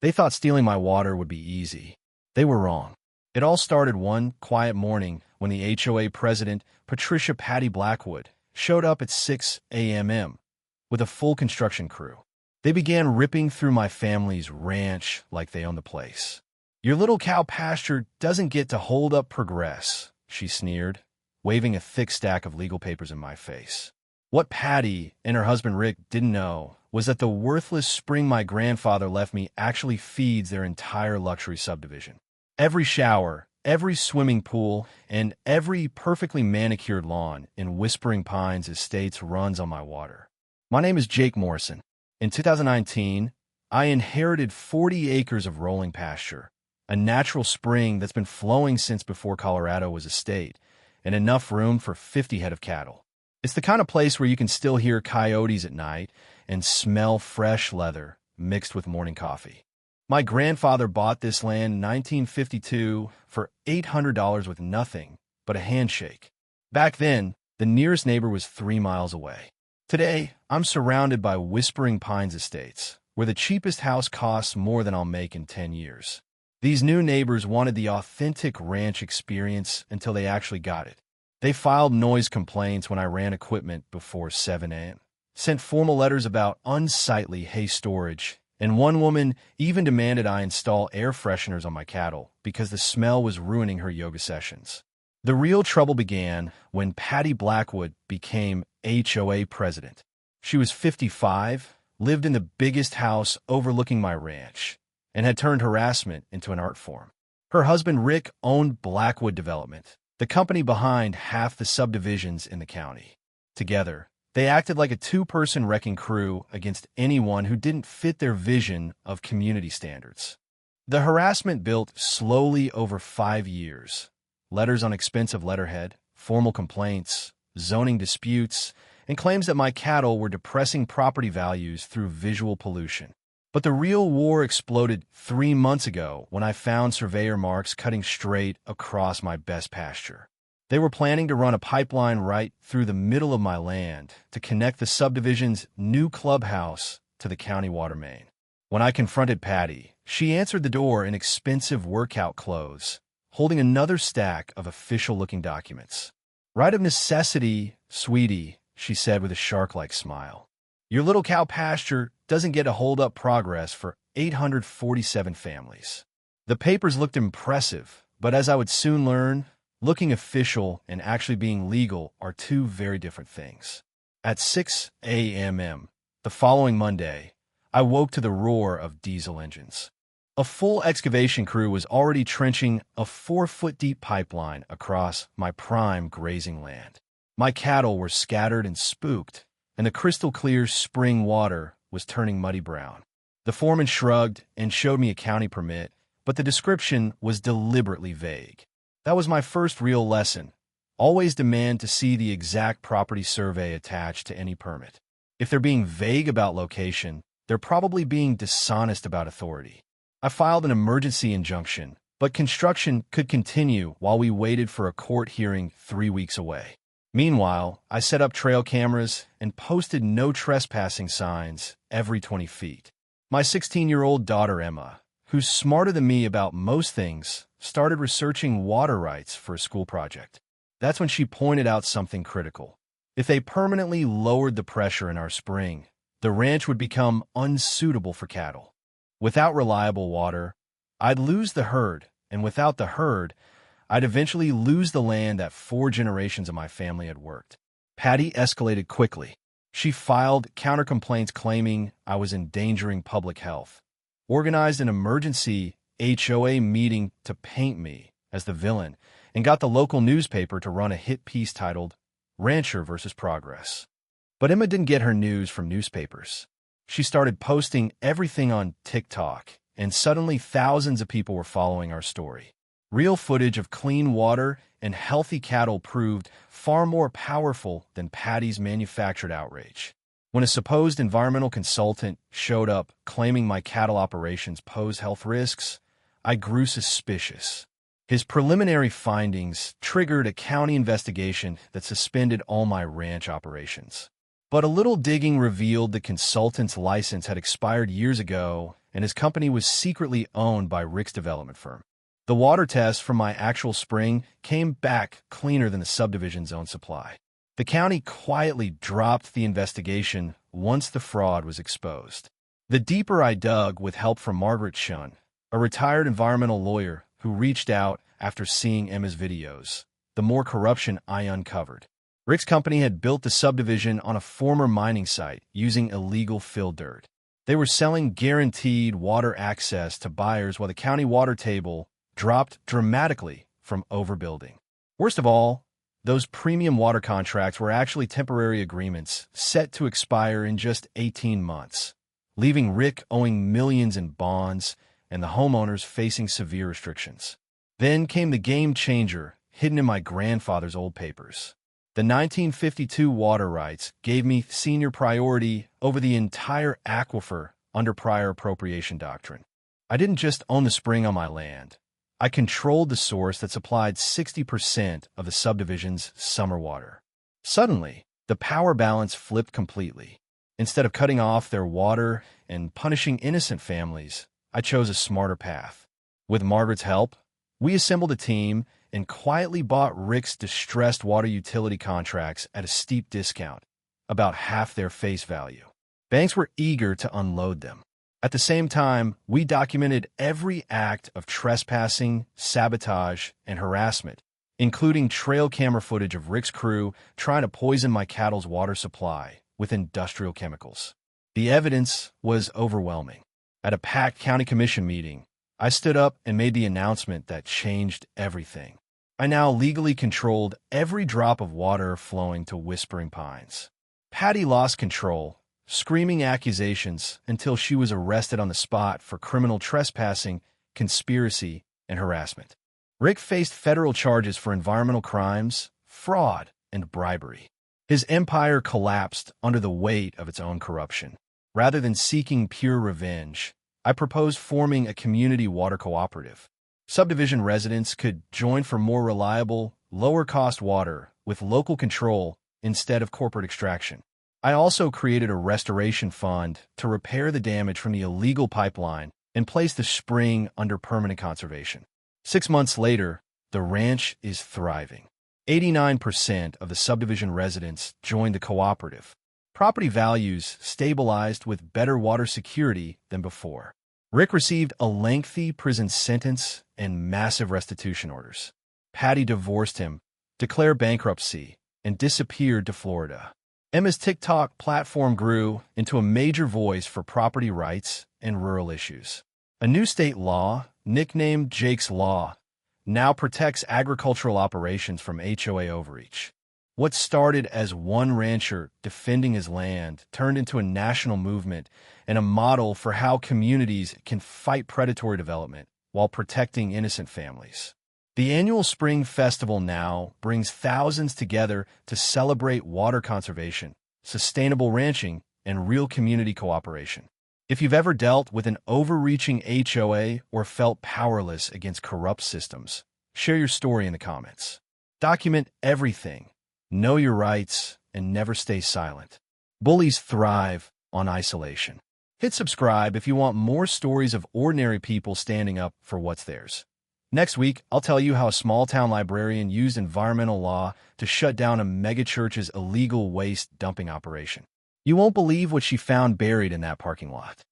They thought stealing my water would be easy. They were wrong. It all started one quiet morning when the HOA president, Patricia Patty Blackwood, showed up at 6 a.m. with a full construction crew. They began ripping through my family's ranch like they owned the place. "Your little cow pasture doesn't get to hold up progress," she sneered, waving a thick stack of legal papers in my face. What Patty and her husband Rick didn't know was that the worthless spring my grandfather left me actually feeds their entire luxury subdivision. Every shower, every swimming pool, and every perfectly manicured lawn in Whispering Pines Estates runs on my water. My name is Jake Morrison. In 2019, I inherited 40 acres of rolling pasture, a natural spring that's been flowing since before Colorado was a state, and enough room for 50 head of cattle. It's the kind of place where you can still hear coyotes at night and smell fresh leather mixed with morning coffee. My grandfather bought this land in 1952 for $800 with nothing but a handshake. Back then, the nearest neighbor was 3 miles away. Today, I'm surrounded by Whispering Pines Estates, where the cheapest house costs more than I'll make in 10 years. These new neighbors wanted the authentic ranch experience until they actually got it. They filed noise complaints when I ran equipment before 7 a.m., sent formal letters about unsightly hay storage, and one woman even demanded I install air fresheners on my cattle because the smell was ruining her yoga sessions. The real trouble began when Patty Blackwood became HOA president. She was 55, lived in the biggest house overlooking my ranch, and had turned harassment into an art form. Her husband Rick owned Blackwood Development, the company behind half the subdivisions in the county. Together, they acted like a two-person wrecking crew against anyone who didn't fit their vision of community standards. The harassment built slowly over 5 years. Letters on expensive letterhead, formal complaints, zoning disputes, and claims that my cattle were depressing property values through visual pollution. But the real war exploded 3 months ago when I found surveyor marks cutting straight across my best pasture. They were planning to run a pipeline right through the middle of my land to connect the subdivision's new clubhouse to the county water main. When I confronted Patty, she answered the door in expensive workout clothes, holding another stack of official-looking documents. "Right of necessity, sweetie," she said with a shark-like smile. "Your little cow pasture doesn't get to hold up progress for 847 families." The papers looked impressive, but as I would soon learn, looking official and actually being legal are two very different things. At 6 a.m. the following Monday, I woke to the roar of diesel engines. A full excavation crew was already trenching a 4-foot-deep pipeline across my prime grazing land. My cattle were scattered and spooked, and the crystal-clear spring water was turning muddy brown. The foreman shrugged and showed me a county permit, but the description was deliberately vague. That was my first real lesson. Always demand to see the exact property survey attached to any permit. If they're being vague about location, they're probably being dishonest about authority. I filed an emergency injunction, but construction could continue while we waited for a court hearing 3 weeks away. Meanwhile, I set up trail cameras and posted no trespassing signs every 20 feet. My 16-year-old daughter, Emma, who's smarter than me about most things, started researching water rights for a school project. That's when she pointed out something critical. If they permanently lowered the pressure in our spring, the ranch would become unsuitable for cattle. Without reliable water, I'd lose the herd, and without the herd, I'd eventually lose the land that 4 generations of my family had worked. Patty escalated quickly. She filed counter-complaints claiming I was endangering public health, organized an emergency HOA meeting to paint me as the villain, and got the local newspaper to run a hit piece titled Rancher versus Progress. But Emma didn't get her news from newspapers. She started posting everything on TikTok, and suddenly thousands of people were following our story. Real footage of clean water and healthy cattle proved far more powerful than Patty's manufactured outrage. When a supposed environmental consultant showed up claiming my cattle operations pose health risks, I grew suspicious. His preliminary findings triggered a county investigation that suspended all my ranch operations. But a little digging revealed the consultant's license had expired years ago, and his company was secretly owned by Rick's development firm. The water test from my actual spring came back cleaner than the subdivision's own supply. The county quietly dropped the investigation once the fraud was exposed. The deeper I dug with help from Margaret Shun, a retired environmental lawyer who reached out after seeing Emma's videos, the more corruption I uncovered. Rick's company had built the subdivision on a former mining site using illegal fill dirt. They were selling guaranteed water access to buyers while the county water table dropped dramatically from overbuilding. Worst of all, those premium water contracts were actually temporary agreements set to expire in just 18 months, leaving Rick owing millions in bonds and the homeowners facing severe restrictions. Then came the game changer hidden in my grandfather's old papers. The 1952 water rights gave me senior priority over the entire aquifer under prior appropriation doctrine. I didn't just own the spring on my land. I controlled the source that supplied 60% of the subdivision's summer water. Suddenly, the power balance flipped completely. Instead of cutting off their water and punishing innocent families, I chose a smarter path. With Margaret's help, we assembled a team and quietly bought Rick's distressed water utility contracts at a steep discount, about half their face value. Banks were eager to unload them. At the same time, we documented every act of trespassing, sabotage, and harassment, including trail camera footage of Rick's crew trying to poison my cattle's water supply with industrial chemicals. The evidence was overwhelming. At a packed county commission meeting, I stood up and made the announcement that changed everything. I now legally controlled every drop of water flowing to Whispering Pines. Patty lost control, screaming accusations until she was arrested on the spot for criminal trespassing, conspiracy, and harassment. Rick faced federal charges for environmental crimes, fraud, and bribery. His empire collapsed under the weight of its own corruption. Rather than seeking pure revenge, I proposed forming a community water cooperative. Subdivision residents could join for more reliable, lower-cost water with local control instead of corporate extraction. I also created a restoration fund to repair the damage from the illegal pipeline and place the spring under permanent conservation. 6 months later, the ranch is thriving. 89% of the subdivision residents joined the cooperative. Property values stabilized with better water security than before. Rick received a lengthy prison sentence and massive restitution orders. Patty divorced him, declared bankruptcy, and disappeared to Florida. Emma's TikTok platform grew into a major voice for property rights and rural issues. A new state law, nicknamed Jake's Law, now protects agricultural operations from HOA overreach. What started as one rancher defending his land turned into a national movement and a model for how communities can fight predatory development while protecting innocent families. The annual Spring Festival now brings thousands together to celebrate water conservation, sustainable ranching, and real community cooperation. If you've ever dealt with an overreaching HOA or felt powerless against corrupt systems, share your story in the comments. Document everything, know your rights, and never stay silent. Bullies thrive on isolation. Hit subscribe if you want more stories of ordinary people standing up for what's theirs. Next week, I'll tell you how a small-town librarian used environmental law to shut down a megachurch's illegal waste dumping operation. You won't believe what she found buried in that parking lot.